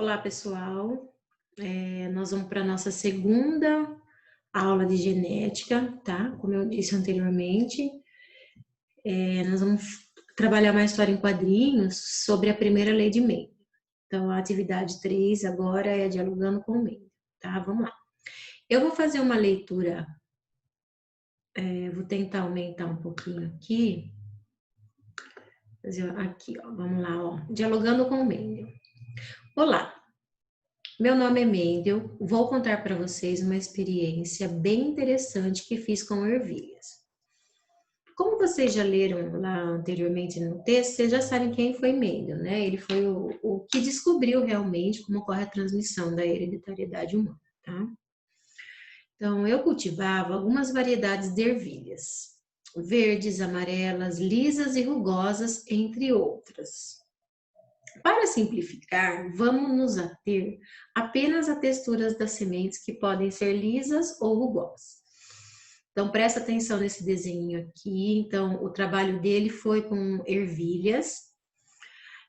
Olá, pessoal. Nós vamos para a nossa segunda aula de genética, tá? Como eu disse anteriormente, nós vamos trabalhar uma história em quadrinhos sobre a primeira lei de Mendel. Então, a atividade 3 agora é dialogando com Mendel, tá? Vamos lá. Eu vou fazer uma leitura, vou tentar aumentar um pouquinho aqui. Aqui, ó, vamos lá, ó. Dialogando com Mendel. Olá. Meu nome é Mendel, vou contar para vocês uma experiência bem interessante que fiz com ervilhas. Como vocês já leram lá anteriormente no texto, vocês já sabem quem foi Mendel, né? Ele foi o que descobriu realmente como ocorre a transmissão da hereditariedade humana, tá? Então, eu cultivava algumas variedades de ervilhas, verdes, amarelas, lisas e rugosas, entre outras. Para simplificar, vamos nos ater apenas a texturas das sementes que podem ser lisas ou rugosas. Então, presta atenção nesse desenho aqui. Então, o trabalho dele foi com ervilhas.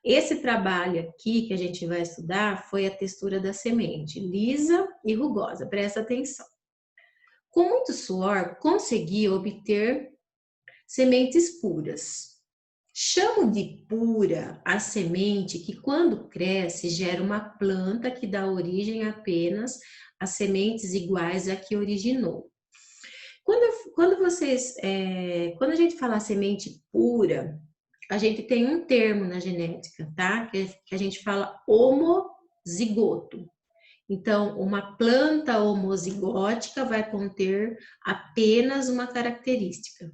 Esse trabalho aqui que a gente vai estudar foi a textura da semente, lisa e rugosa. Presta atenção. Com muito suor, consegui obter sementes puras. Chamo de pura a semente que, quando cresce, gera uma planta que dá origem apenas a sementes iguais à que originou. Quando a gente fala semente pura, a gente tem um termo na genética, tá? Que a gente fala homozigoto. Então, uma planta homozigótica vai conter apenas uma característica,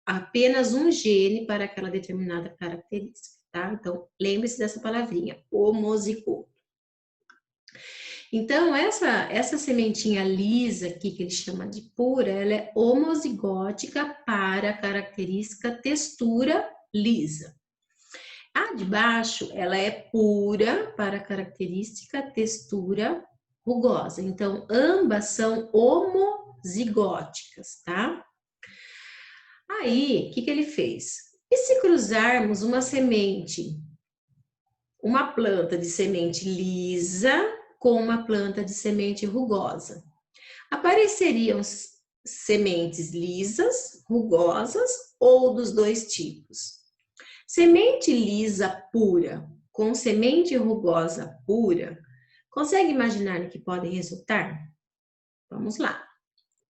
apenas um gene para aquela determinada característica, tá? Então, lembre-se dessa palavrinha, homozigoto. Então, essa sementinha lisa aqui, que ele chama de pura, ela é homozigótica para a característica textura lisa. A de baixo, ela é pura para a característica textura rugosa. Então, ambas são homozigóticas, tá? Aí, o que ele fez? E se cruzarmos uma planta de semente lisa com uma planta de semente rugosa? Apareceriam sementes lisas, rugosas ou dos dois tipos? Semente lisa pura com semente rugosa pura, consegue imaginar no que podem resultar? Vamos lá.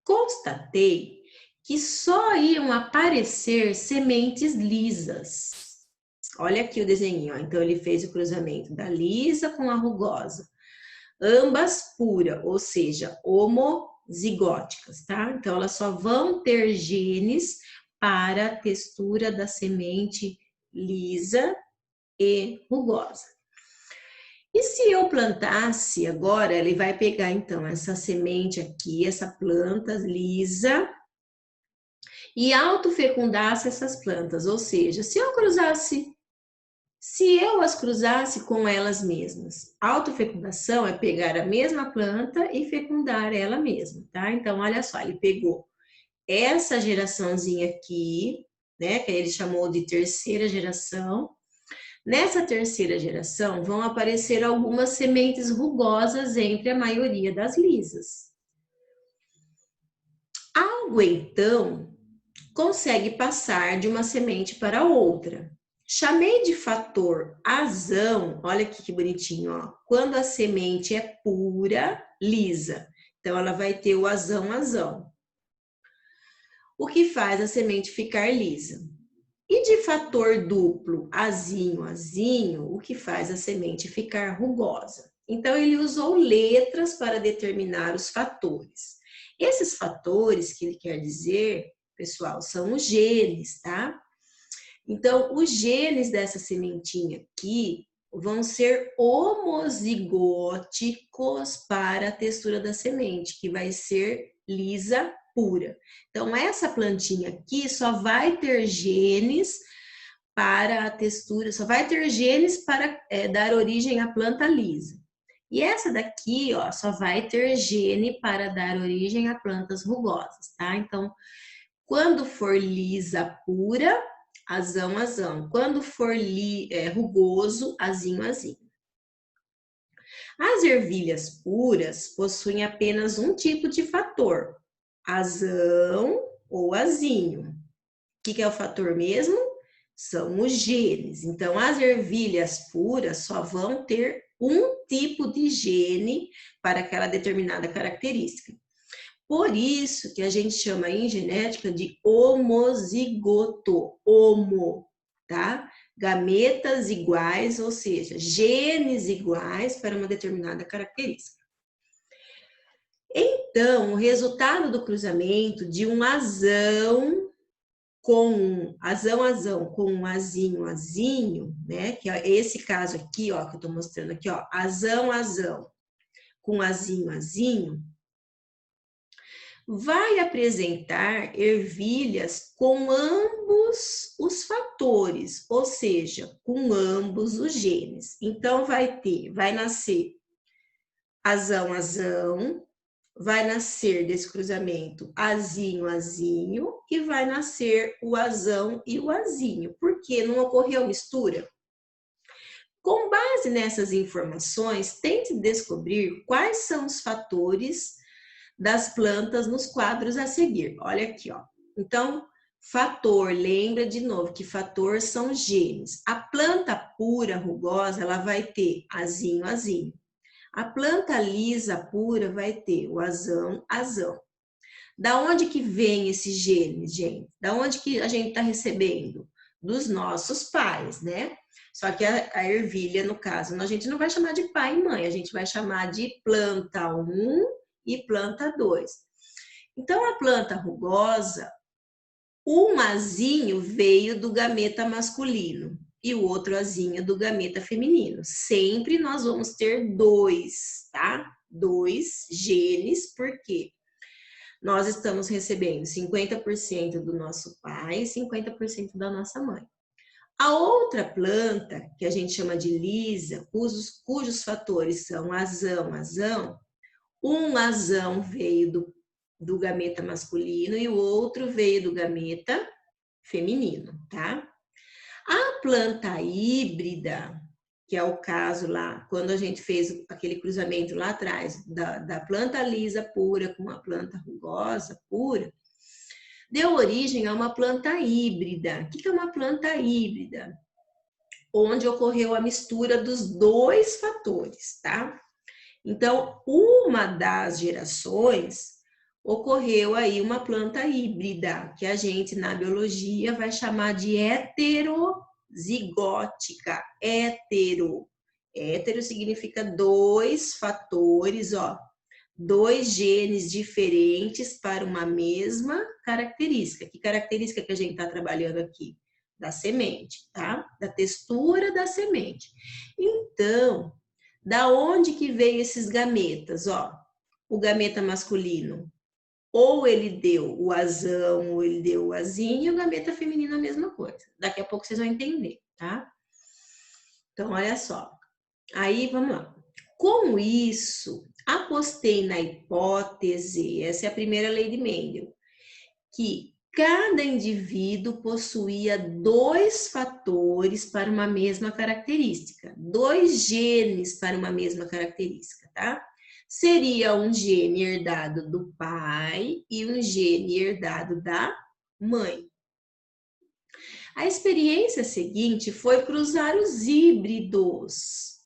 Constatei que só iam aparecer sementes lisas. Olha aqui o desenho, ó. Então ele fez o cruzamento da lisa com a rugosa. Ambas pura, ou seja, homozigóticas, tá? Então elas só vão ter genes para a textura da semente lisa e rugosa. E se eu plantasse agora, ele vai pegar então essa semente aqui, essa planta lisa, e autofecundasse essas plantas, ou seja, se eu as cruzasse com elas mesmas. Autofecundação é pegar a mesma planta e fecundar ela mesma, tá? Então, olha só, ele pegou essa geraçãozinha aqui, né, que ele chamou de terceira geração. Nessa terceira geração vão aparecer algumas sementes rugosas entre a maioria das lisas. Algo então consegue passar de uma semente para outra. Chamei de fator azão, olha aqui que bonitinho, ó. Quando a semente é pura, lisa, então ela vai ter o azão. O que faz a semente ficar lisa. E de fator duplo, azinho, o que faz a semente ficar rugosa. Então, ele usou letras para determinar os fatores. Esses fatores que ele quer dizer, pessoal, são os genes, tá? Então, os genes dessa sementinha aqui vão ser homozigóticos para a textura da semente, que vai ser lisa pura. Então, essa plantinha aqui só vai ter genes para a textura, só vai ter genes para dar origem à planta lisa. E essa daqui, ó, só vai ter gene para dar origem a plantas rugosas, tá? Então, quando for lisa pura, azão. Quando for rugoso, azinho. As ervilhas puras possuem apenas um tipo de fator, azão ou azinho. O que é o fator mesmo? São os genes. Então, as ervilhas puras só vão ter um tipo de gene para aquela determinada característica. Por isso que a gente chama em genética de homozigoto, homo, tá? Gametas iguais, ou seja, genes iguais para uma determinada característica. Então, o resultado do cruzamento de um azão com um azão com um azinho, né? Que é esse caso aqui, ó, que eu tô mostrando aqui, ó, azão com azinho, vai apresentar ervilhas com ambos os fatores, ou seja, com ambos os genes. Então, vai nascer azão, vai nascer desse cruzamento azinho, e vai nascer o azão e o azinho. Por quê? Não ocorreu mistura? Com base nessas informações, tente descobrir quais são os fatores das plantas nos quadros a seguir. Olha aqui, ó. Então, fator, lembra de novo que fator são genes. A planta pura, rugosa, ela vai ter azinho. A planta lisa, pura, vai ter o azão. Da onde que vem esses genes, gente? Da onde que a gente está recebendo? Dos nossos pais, né? Só que a ervilha, no caso, a gente não vai chamar de pai e mãe, a gente vai chamar de planta 1 e planta 2. Então, a planta rugosa, um azinho veio do gameta masculino e o outro azinho do gameta feminino. Sempre nós vamos ter dois, tá? Dois genes, por quê? Nós estamos recebendo 50% do nosso pai e 50% da nossa mãe. A outra planta, que a gente chama de lisa, cujos fatores são azão, um azão veio do gameta masculino e o outro veio do gameta feminino, tá? A planta híbrida, que é o caso lá, quando a gente fez aquele cruzamento lá atrás, da planta lisa pura com a planta rugosa pura, deu origem a uma planta híbrida. O que é uma planta híbrida? Onde ocorreu a mistura dos dois fatores, tá? Então, uma das gerações ocorreu aí uma planta híbrida, que a gente na biologia vai chamar de heterozigótica. Hétero significa dois fatores, ó, dois genes diferentes para uma mesma característica. Que característica que a gente está trabalhando aqui? Da semente, tá? Da textura da semente. Então, da onde que veio esses gametas? Ó, o gameta masculino, ou ele deu o azão, ou ele deu o azinho, e o gameta feminino a mesma coisa. Daqui a pouco vocês vão entender, tá? Então, olha só. Aí, vamos lá. Com isso, apostei na hipótese, essa é a primeira lei de Mendel, que cada indivíduo possuía dois fatores para uma mesma característica, dois genes para uma mesma característica, tá? Seria um gene herdado do pai e um gene herdado da mãe. A experiência seguinte foi cruzar os híbridos.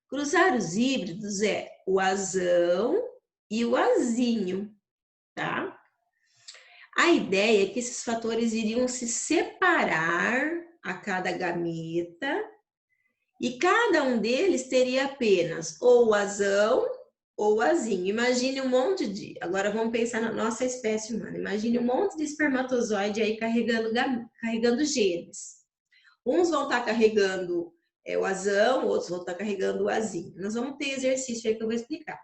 Cruzar os híbridos é o azão e o azinho, tá? A ideia é que esses fatores iriam se separar a cada gameta e cada um deles teria apenas ou o azão ou o azinho. Imagine um monte de... Agora vamos pensar na nossa espécie humana. Imagine um monte de espermatozoide aí carregando genes. Uns vão estar carregando o azão, outros vão estar carregando o azinho. Nós vamos ter exercício aí que eu vou explicar.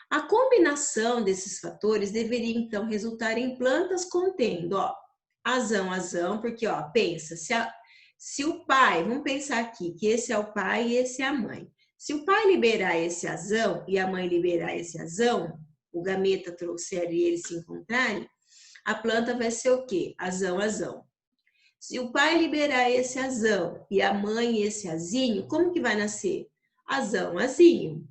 A combinação desses fatores deveria, então, resultar em plantas contendo, ó, azão, porque, ó, pensa, se o pai, vamos pensar aqui, que esse é o pai e esse é a mãe. Se o pai liberar esse azão e a mãe liberar esse azão, o gameta trouxer e eles se encontrarem, a planta vai ser o quê? Azão. Se o pai liberar esse azão e a mãe esse azinho, como que vai nascer? Azinho.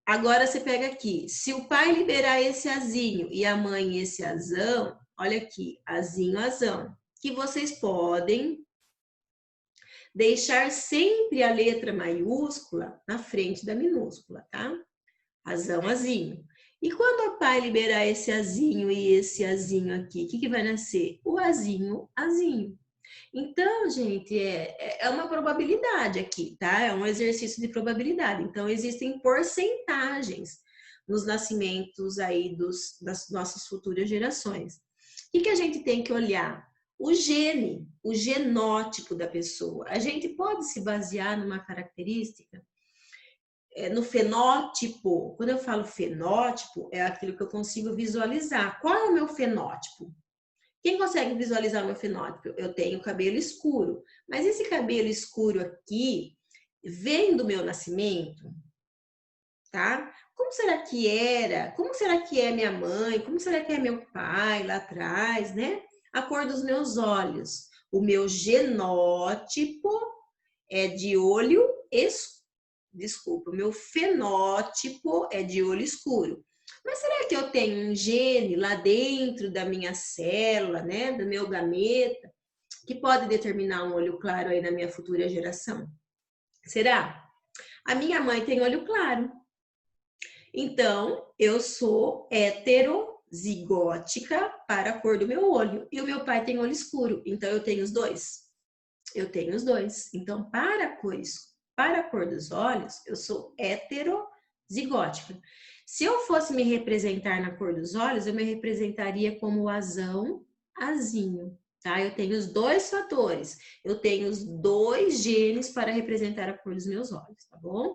Agora você pega aqui, se o pai liberar esse azinho e a mãe esse azão, olha aqui, azinho, azão, que vocês podem deixar sempre a letra maiúscula na frente da minúscula, tá? Azão, azinho. E quando o pai liberar esse azinho e esse azinho aqui, o que vai nascer? O azinho, azinho. Então, gente, é uma probabilidade aqui, tá? É um exercício de probabilidade. Então, existem porcentagens nos nascimentos aí das nossas futuras gerações. O que a gente tem que olhar? O gene, o genótipo da pessoa. A gente pode se basear numa característica, no fenótipo. Quando eu falo fenótipo, é aquilo que eu consigo visualizar. Qual é o meu fenótipo? Quem consegue visualizar o meu fenótipo? Eu tenho cabelo escuro. Mas esse cabelo escuro aqui vem do meu nascimento, tá? Como será que era? Como será que é minha mãe? Como será que é meu pai lá atrás, né? A cor dos meus olhos. O meu genótipo é de olho escuro. Desculpa, o meu fenótipo é de olho escuro. Mas será que eu tenho um gene lá dentro da minha célula, né, do meu gameta, que pode determinar um olho claro aí na minha futura geração? Será? A minha mãe tem olho claro. Então, eu sou heterozigótica para a cor do meu olho. E o meu pai tem olho escuro. Então, eu tenho os dois. Eu tenho os dois. Então, para a cor dos olhos, eu sou heterozigótica. Se eu fosse me representar na cor dos olhos, eu me representaria como azão, azinho, tá? Eu tenho os dois fatores. Eu tenho os dois genes para representar a cor dos meus olhos, tá bom?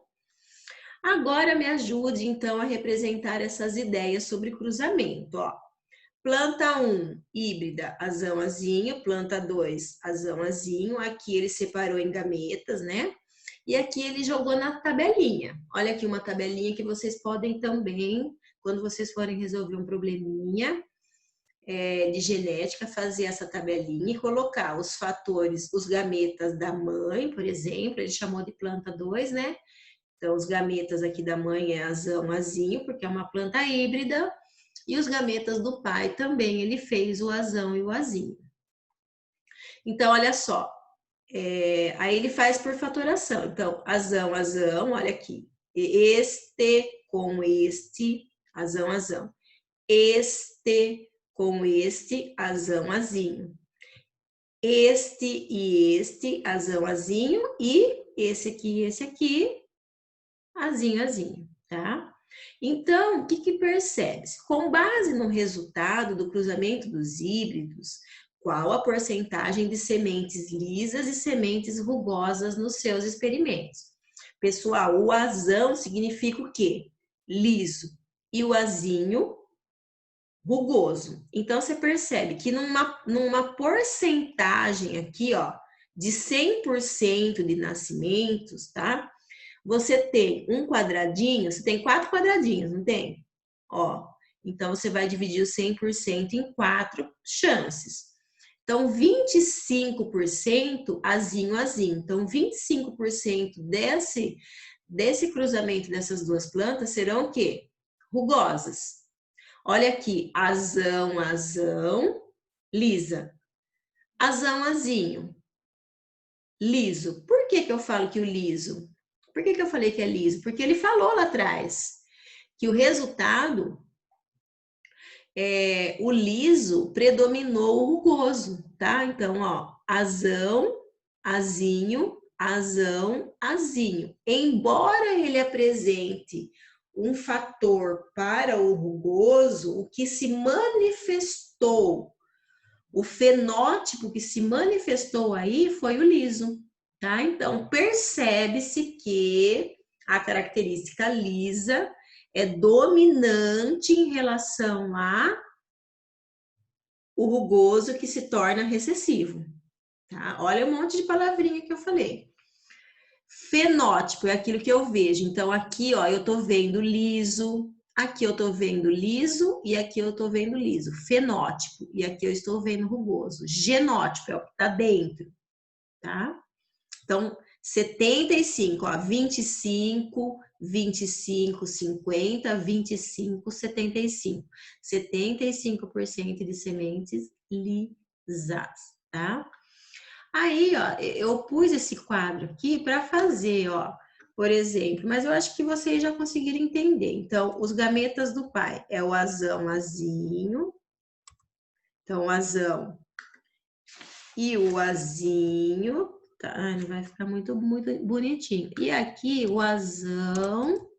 Agora me ajude, então, a representar essas ideias sobre cruzamento, ó. Planta 1, híbrida, azão, azinho. Planta 2, azão, azinho. Aqui ele separou em gametas, né? E aqui ele jogou na tabelinha. Olha aqui uma tabelinha que vocês podem também, quando vocês forem resolver um probleminha de genética, fazer essa tabelinha e colocar os fatores, os gametas da mãe, por exemplo, ele chamou de planta 2, né? Então, os gametas aqui da mãe é azão, azinho, porque é uma planta híbrida. E os gametas do pai também, ele fez o azão e o azinho. Então, olha só. Aí ele faz por fatoração. Então, azão, azão, olha aqui. Este com este, azão, azão. Este com este, azão, azinho. Este e este, azão, azinho. E esse aqui, azinho, azinho, tá? Então, o que percebe-se? Com base no resultado do cruzamento dos híbridos, qual a porcentagem de sementes lisas e sementes rugosas nos seus experimentos? Pessoal, o azão significa o quê? Liso. E o azinho, rugoso. Então, você percebe que numa porcentagem aqui, ó, de 100% de nascimentos, tá? Você tem um quadradinho, você tem 4 quadradinhos, não tem? Ó, então você vai dividir o 100% em 4 chances. Então, 25% azinho, azinho. Então, 25% desse cruzamento dessas duas plantas serão o quê? Rugosas. Olha aqui, azão, azão, lisa. Azão, azinho, liso. Por que eu falo que o liso? Por que eu falei que é liso? Porque ele falou lá atrás que o resultado, o liso predominou o rugoso, tá? Então, ó, azão, azinho, azão, azinho. Embora ele apresente um fator para o rugoso, o que se manifestou, o fenótipo que se manifestou aí foi o liso. Tá? Então, percebe-se que a característica lisa é dominante em relação a o rugoso que se torna recessivo. Tá? Olha um monte de palavrinha que eu falei. Fenótipo é aquilo que eu vejo. Então, aqui, ó, eu tô vendo liso, aqui eu tô vendo liso e aqui eu tô vendo liso. Fenótipo. E aqui eu estou vendo rugoso. Genótipo é o que tá dentro, tá? Então, 75, ó, 25, 25, 50, 25, 75. 75% de sementes lisas, tá? Aí, ó, eu pus esse quadro aqui para fazer, ó, por exemplo, mas eu acho que vocês já conseguiram entender. Então, os gametas do pai é o azão, azinho. Então, o azão e o azinho, tá? Ai, não vai ficar muito bonitinho. E aqui o azão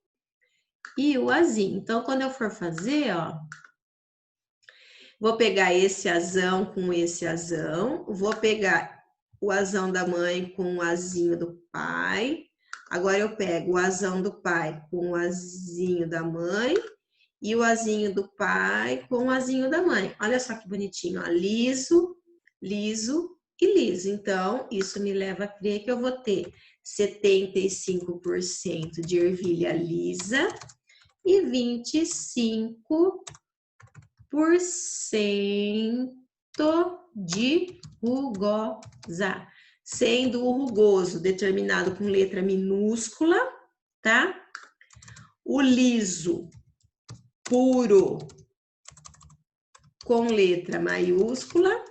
e o azinho. Então, quando eu for fazer, ó, vou pegar esse azão com esse azão, vou pegar o azão da mãe com o azinho do pai. Agora eu pego o azão do pai com o azinho da mãe e o azinho do pai com o azinho da mãe. Olha só que bonitinho, ó, liso, liso e liso. Então, isso me leva a crer que eu vou ter 75% de ervilha lisa e 25% de rugosa, sendo o rugoso determinado com letra minúscula, tá? O liso puro com letra maiúscula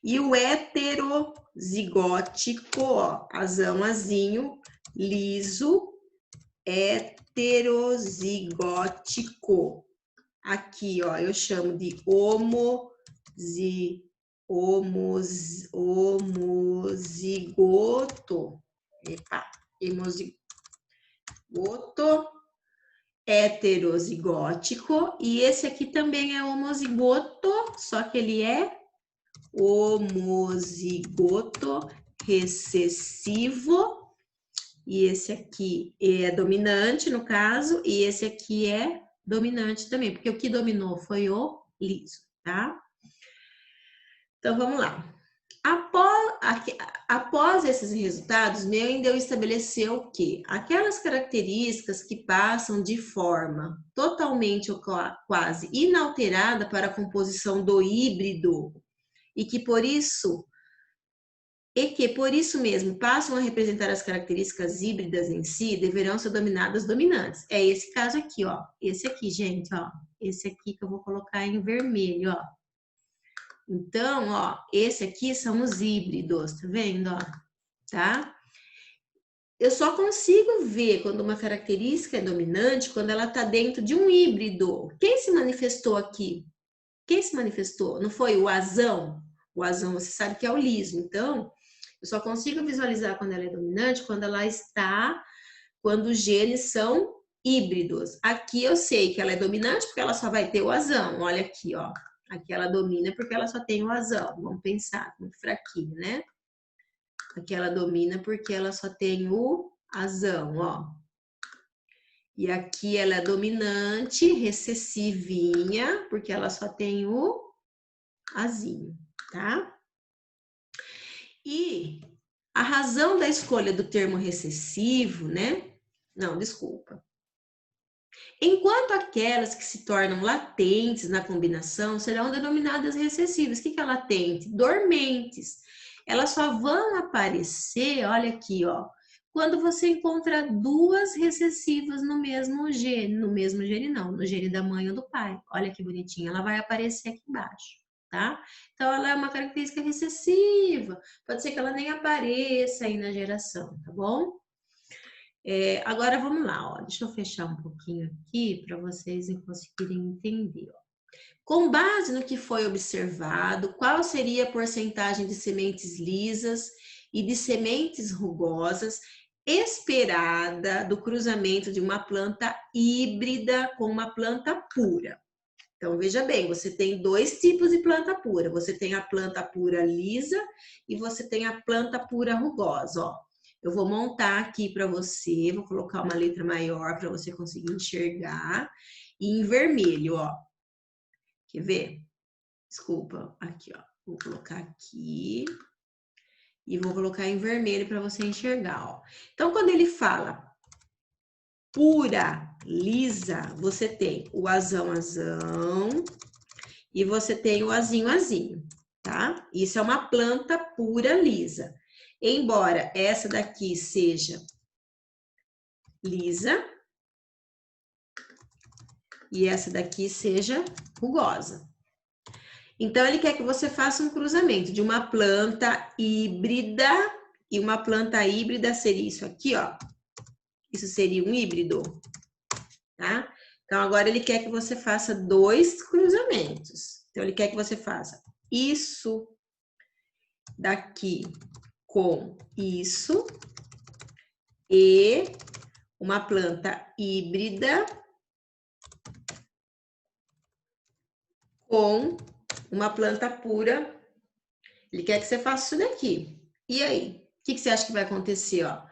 e o heterozigótico, ó, azão, azinho, liso, heterozigótico. Aqui, ó, eu chamo de homozigoto. Epa, homozigoto heterozigótico. E esse aqui também é homozigoto, só que ele é homozigoto recessivo. E esse aqui é dominante, no caso, e esse aqui é dominante também, porque o que dominou foi o liso, tá? Então, vamos lá. Após esses resultados, Mendel estabeleceu o quê? Aquelas características que passam de forma totalmente ou quase inalterada para a composição do híbrido e que por isso mesmo passam a representar as características híbridas em si, deverão ser dominadas dominantes. É esse caso aqui, ó. Esse aqui, gente, ó. Esse aqui que eu vou colocar em vermelho, ó. Então, ó, esse aqui são os híbridos, tá vendo, ó? Tá? Eu só consigo ver quando uma característica é dominante quando ela tá dentro de um híbrido. Quem se manifestou aqui? Quem se manifestou? Não foi o azão? O azão, você sabe que é o liso. Então, eu só consigo visualizar quando ela é dominante quando os genes são híbridos. Aqui eu sei que ela é dominante porque ela só vai ter o azão. Olha aqui, ó. Aqui ela domina porque ela só tem o azão. Vamos pensar, muito fraquinho, né? Aqui ela domina porque ela só tem o azão, ó. E aqui ela é dominante, recessivinha, porque ela só tem o azinho, tá? E a razão da escolha do termo recessivo, né? Não, desculpa. Enquanto aquelas que se tornam latentes na combinação serão denominadas recessivas. O que é latente? Dormentes. Elas só vão aparecer, olha aqui, ó, quando você encontra duas recessivas no mesmo gene não, no gene da mãe ou do pai. Olha que bonitinha, ela vai aparecer aqui embaixo, tá? Então, ela é uma característica recessiva. Pode ser que ela nem apareça aí na geração, tá bom? Agora vamos lá, ó. Deixa eu fechar um pouquinho aqui para vocês conseguirem entender. Ó. Com base no que foi observado, qual seria a porcentagem de sementes lisas e de sementes rugosas esperada do cruzamento de uma planta híbrida com uma planta pura? Então, veja bem, você tem dois tipos de planta pura. Você tem a planta pura lisa e você tem a planta pura rugosa, ó. Eu vou montar aqui para você, vou colocar uma letra maior para você conseguir enxergar. E em vermelho, ó. Quer ver? Desculpa, aqui, ó. Vou colocar aqui. E vou colocar em vermelho para você enxergar, ó. Então, quando ele fala pura, lisa, você tem o azão, e você tem o azinho, tá? Isso é uma planta pura, lisa. Embora essa daqui seja lisa, e essa daqui seja rugosa. Então, ele quer que você faça um cruzamento de uma planta híbrida, e uma planta híbrida seria isso aqui, ó. Isso seria um híbrido, tá? Então, agora ele quer que você faça 2 cruzamentos. Então, ele quer que você faça isso daqui com isso e uma planta híbrida com uma planta pura. Ele quer que você faça isso daqui. E aí? O que você acha que vai acontecer, ó?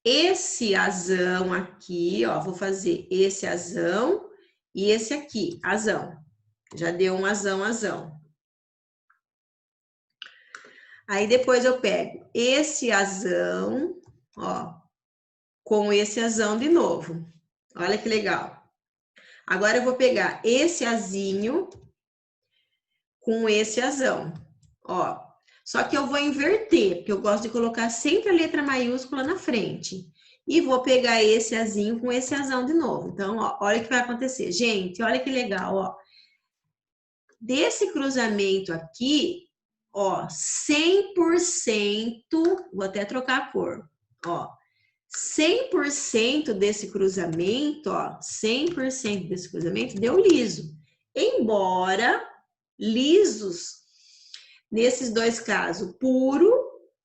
Esse azão aqui, ó, vou fazer esse azão e esse aqui, azão. Já deu um azão. Aí depois eu pego esse azão, ó, com esse azão de novo. Olha que legal. Agora eu vou pegar esse azinho com esse azão, ó. Só que eu vou inverter, porque eu gosto de colocar sempre a letra maiúscula na frente. E vou pegar esse azinho com esse azão de novo. Então, ó, olha o que vai acontecer. Gente, olha que legal, ó. Desse cruzamento aqui, ó, 100%, vou até trocar a cor, ó. 100% desse cruzamento, ó, 100% desse cruzamento deu liso. Embora lisos nesses 2 casos, puro,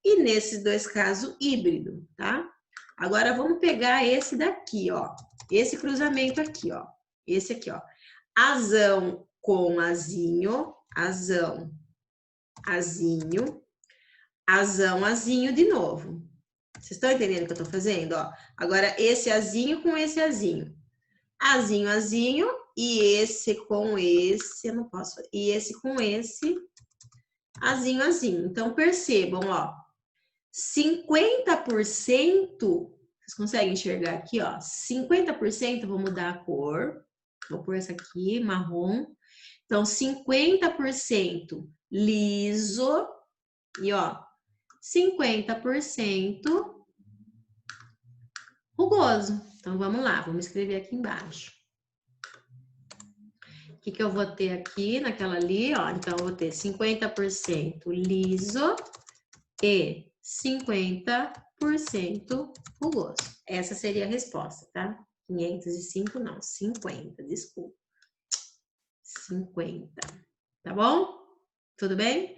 e nesses 2 casos, híbrido, tá? Agora, vamos pegar esse daqui, ó. Esse cruzamento aqui, ó. Esse aqui, ó. Azão com azinho, azão, azinho, azão, azinho de novo. Vocês estão entendendo o que eu tô fazendo, ó? Agora, esse azinho com esse azinho. Azinho, azinho, e esse com esse, eu não posso, e esse com esse, azinho, azinho. Então, percebam, ó, 50%, vocês conseguem enxergar aqui, ó, 50%, vou mudar a cor, vou pôr essa aqui, marrom. Então, 50% liso e, ó, 50% rugoso. Então, vamos lá, vamos escrever aqui embaixo. O que eu vou ter aqui naquela ali, ó? Então, eu vou ter 50% liso e 50% rugoso. Essa seria a resposta, tá? 505 não, 50, desculpa. 50, tá bom? Tudo bem?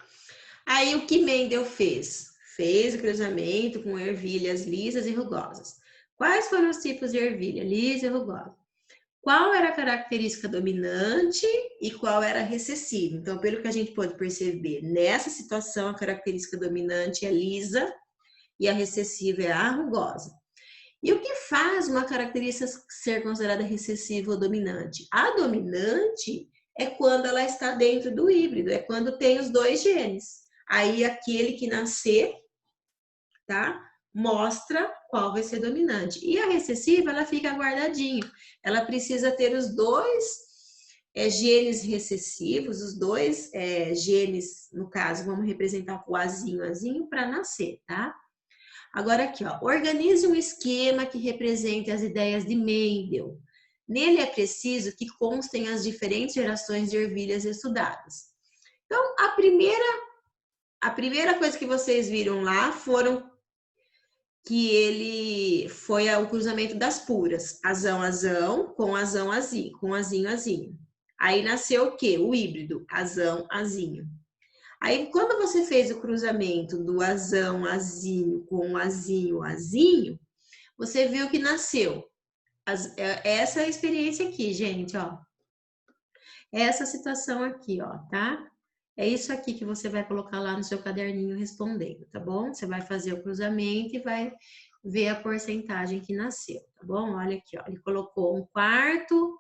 Aí, o que Mendel fez? Fez o cruzamento com ervilhas lisas e rugosas. Quais foram os tipos de ervilha lisa e rugosa? Qual era a característica dominante e qual era a recessiva? Então, pelo que a gente pode perceber, nessa situação, a característica dominante é lisa e a recessiva é a rugosa. E o que faz uma característica ser considerada recessiva ou dominante? A dominante é quando ela está dentro do híbrido, é quando tem os 2 genes. Aí, aquele que nascer, tá? Mostra qual vai ser dominante. E a recessiva, ela fica guardadinho. Ela precisa ter os 2 genes recessivos, os 2 genes, no caso, vamos representar com o azinho, para nascer, tá? Agora aqui, ó, organize um esquema que represente as ideias de Mendel. Nele é preciso que constem as diferentes gerações de ervilhas estudadas. Então, a primeira coisa que vocês viram lá foram que ele foi o cruzamento das puras, azão, azão, com azão, azinho, com azinho, azinho. Aí nasceu o quê? O híbrido, azão, azinho. Aí, quando você fez o cruzamento do azão, azinho, com azinho, azinho, você viu que nasceu. Essa é a experiência aqui, gente, ó. Essa situação aqui, ó, tá? É isso aqui que você vai colocar lá no seu caderninho respondendo, tá bom? Você vai fazer o cruzamento e vai ver a porcentagem que nasceu, tá bom? Olha aqui, ó, ele colocou 1/4,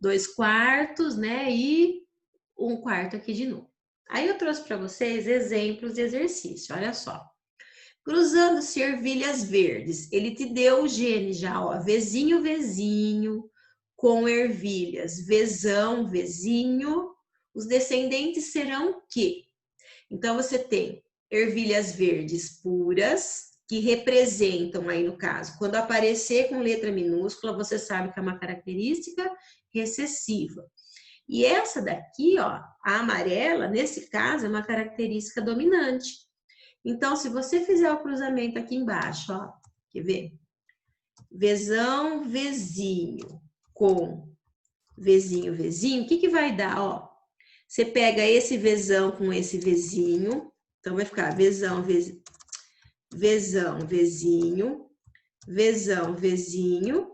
2/4, né? E 1/4 aqui de novo. Aí eu trouxe para vocês exemplos de exercício, olha só. Cruzando-se ervilhas verdes, ele te deu o gene já, ó, Vzinho, Vzinho, com ervilhas, Vzão, Vzinho, os descendentes serão o quê? Então, você tem ervilhas verdes puras, que representam aí no caso, quando aparecer com letra minúscula, você sabe que é uma característica, recessiva. E essa daqui, ó, a amarela, nesse caso, é uma característica dominante. Então, se você fizer o cruzamento aqui embaixo, ó, quer ver? Vzão, Vzinho com Vzinho, Vzinho, o que vai dar, ó? Você pega esse Vzão com esse Vzinho, então vai ficar Vzão, Vzinho, Vzão, Vzinho, Vzão, Vzinho,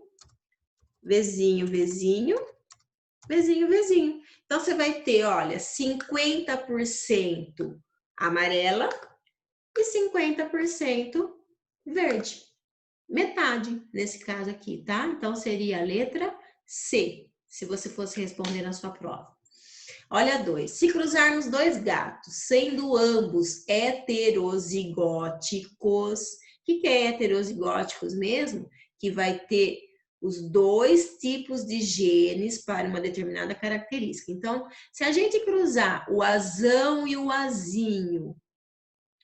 Vzinho, Vzinho, Vzinho, Vzinho. Então, você vai ter, olha, 50% amarela e 50% verde. Metade, nesse caso aqui, tá? Então, seria a letra C, se você fosse responder na sua prova. Olha 2. Se cruzarmos dois gatos, sendo ambos heterozigóticos, o que é heterozigóticos mesmo? Que vai ter os dois tipos de genes para uma determinada característica. Então, se a gente cruzar o azão e o azinho,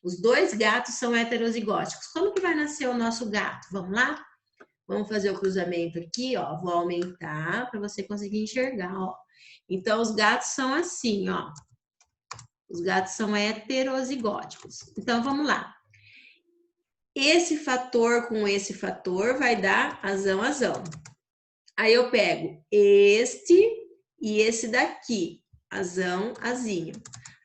os dois gatos são heterozigóticos. Como que vai nascer o nosso gato? Vamos lá? Vamos fazer o cruzamento aqui, ó. Vou aumentar para você conseguir enxergar, ó. Então, os gatos são assim, ó. Os gatos são heterozigóticos. Então, vamos lá. Esse fator com esse fator vai dar azão, azão. Aí eu pego este e esse daqui, azão, azinho.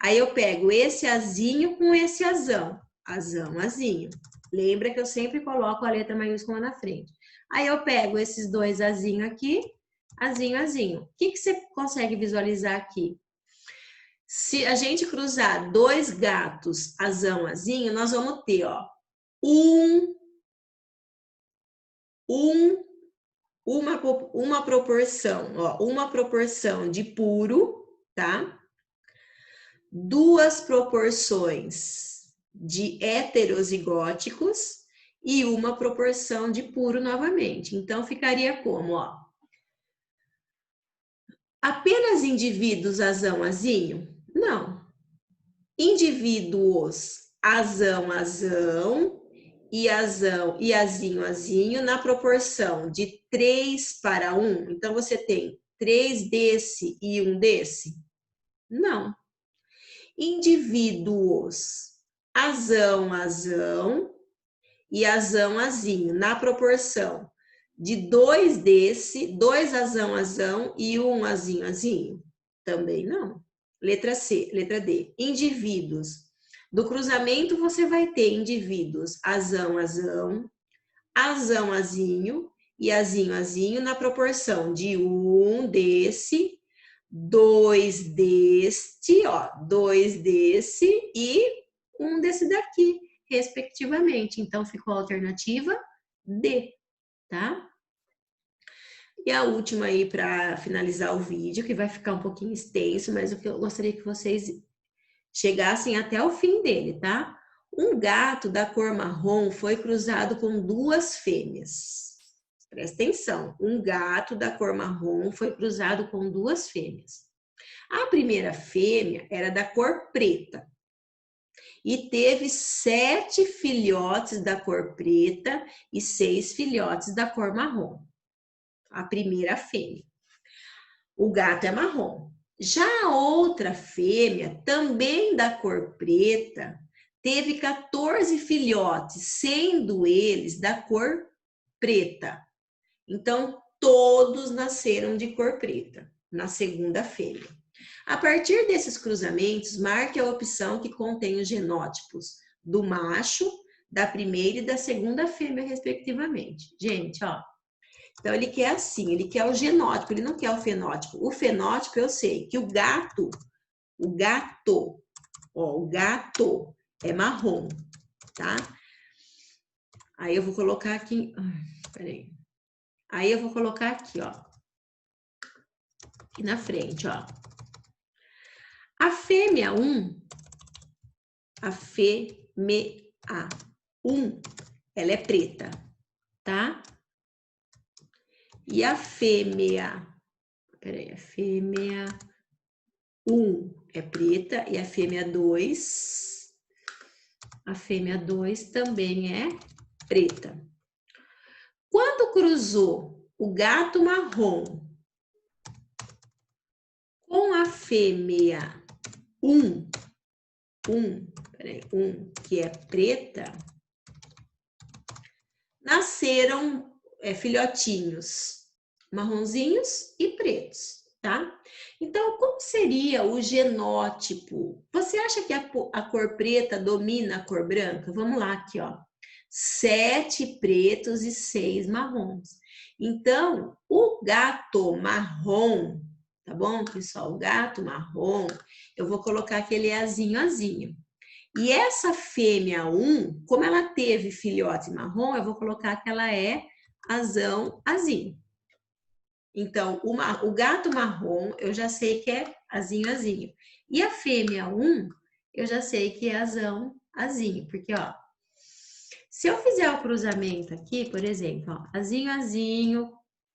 Aí eu pego esse azinho com esse azão, azão, azinho. Lembra que eu sempre coloco a letra maiúscula na frente. Aí eu pego esses dois azinhos aqui, azinho, azinho. O que você consegue visualizar aqui? Se a gente cruzar dois gatos, azão, azinho, nós vamos ter, ó, uma proporção, ó, uma proporção de puro, tá? Duas proporções de heterozigóticos e uma proporção de puro novamente. Então, ficaria como, ó? Apenas indivíduos azão, azinho? Não. Indivíduos azão, azão e azão e azinho, azinho na proporção de 3 para 1. Então, você tem 3 desse e 1 desse? Não. Indivíduos azão, azão e azão, azinho na proporção de 2 desse, 2 azão, azão e 1 azinho, azinho? Também não. Letra C, letra D. Indivíduos. Do cruzamento, você vai ter indivíduos azão, azão, azão, azinho e azinho, azinho na proporção de 1 desse, 2 deste, ó, 2 desse e 1 desse daqui, respectivamente. Então, ficou a alternativa D, tá? E a última aí para finalizar o vídeo, que vai ficar um pouquinho extenso, mas o que eu gostaria que vocês chegassem até o fim dele, tá? Um gato da cor marrom foi cruzado com duas fêmeas. Presta atenção, um gato da cor marrom foi cruzado com duas fêmeas. A primeira fêmea era da cor preta e teve 7 filhotes da cor preta e 6 filhotes da cor marrom. A primeira fêmea. O gato é marrom. Já a outra fêmea, também da cor preta, teve 14 filhotes, sendo eles da cor preta. Então, todos nasceram de cor preta, na segunda fêmea. A partir desses cruzamentos, marque a opção que contém os genótipos do macho, da primeira e da segunda fêmea, respectivamente. Gente, ó. Então, ele quer assim, ele quer o genótipo, ele não quer o fenótipo. O fenótipo, eu sei que o gato é marrom, tá? Aí eu vou colocar aqui, peraí. Aí eu vou colocar aqui, ó, aqui na frente, ó. A fêmea 1, a fêmea 1, ela é preta, tá? E a fêmea, peraí, a fêmea 1 é preta e a fêmea 2 também é preta. Quando cruzou o gato marrom Com a fêmea 1, que é preta, nasceram filhotinhos marronzinhos e pretos, tá? Então, como seria o genótipo? Você acha que a cor preta domina a cor branca? Vamos lá aqui, ó. 7 pretos e 6 marrons. Então, o gato marrom, tá bom, pessoal? O gato marrom, eu vou colocar que ele é azinho. E essa fêmea 1, como ela teve filhote marrom, eu vou colocar que ela é azinho. Então, o gato marrom, eu já sei que é azinho. E a fêmea 1, eu já sei que é azinho. Porque, ó, se eu fizer o cruzamento aqui, por exemplo, ó, azinho,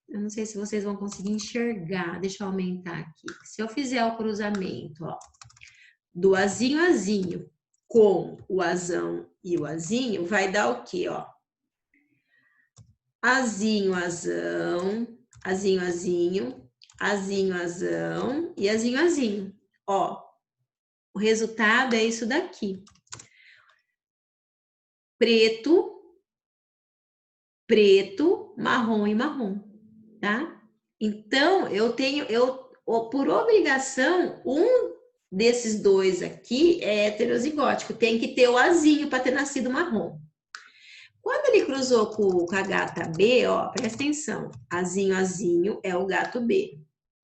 eu não sei se vocês vão conseguir enxergar, deixa eu aumentar aqui. Se eu fizer o cruzamento, ó, do azinho com o azão e o azinho, vai dar o quê, ó? Azão, azão e azinho. Ó, o resultado é isso daqui. Preto, marrom e marrom, tá? Então, por obrigação, um desses dois aqui é heterozigótico, tem que ter o azinho para ter nascido marrom. Quando ele cruzou com a gata B, ó, presta atenção, azinho é o gato B,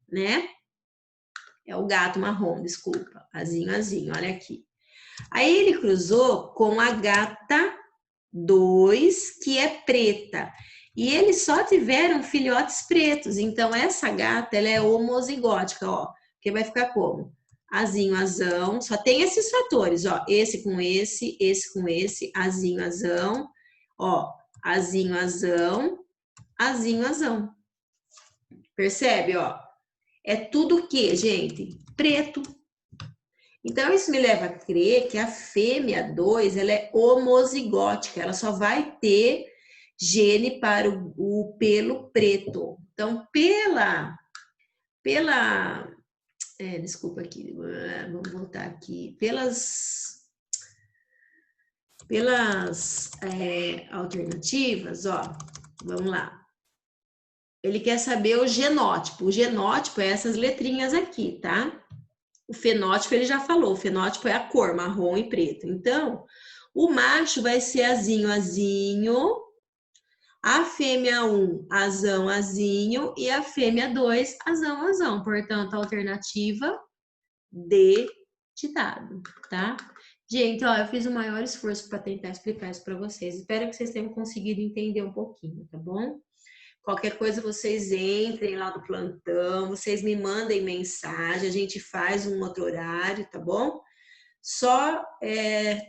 né? É o gato marrom, desculpa, azinho, olha aqui. Aí ele cruzou com a gata 2, que é preta. E eles só tiveram filhotes pretos. Então, essa gata, ela é homozigótica, ó. Porque vai ficar como? Azinho, azão. Só tem esses fatores, ó. Esse com esse com esse. Azinho, azão. Ó, azinho, azão. Percebe, ó? É tudo o quê, gente? Preto. Então, isso me leva a crer que a fêmea 2, ela é homozigótica, ela só vai ter gene para o pelo preto. Então, desculpa aqui, vamos voltar aqui, pelas alternativas, ó, vamos lá. Ele quer saber o genótipo. O genótipo é essas letrinhas aqui, tá? O fenótipo ele já falou, o fenótipo é a cor, marrom e preto. Então, o macho vai ser azinho, a fêmea 1, azinho, e a fêmea 2, azão. Portanto, a alternativa D de dado, tá? Gente, ó, eu fiz o maior esforço para tentar explicar isso para vocês. Espero que vocês tenham conseguido entender um pouquinho, tá bom? Qualquer coisa, vocês entrem lá no plantão, vocês me mandem mensagem, a gente faz um outro horário, tá bom? Só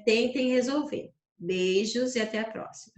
tentem resolver. Beijos e até a próxima.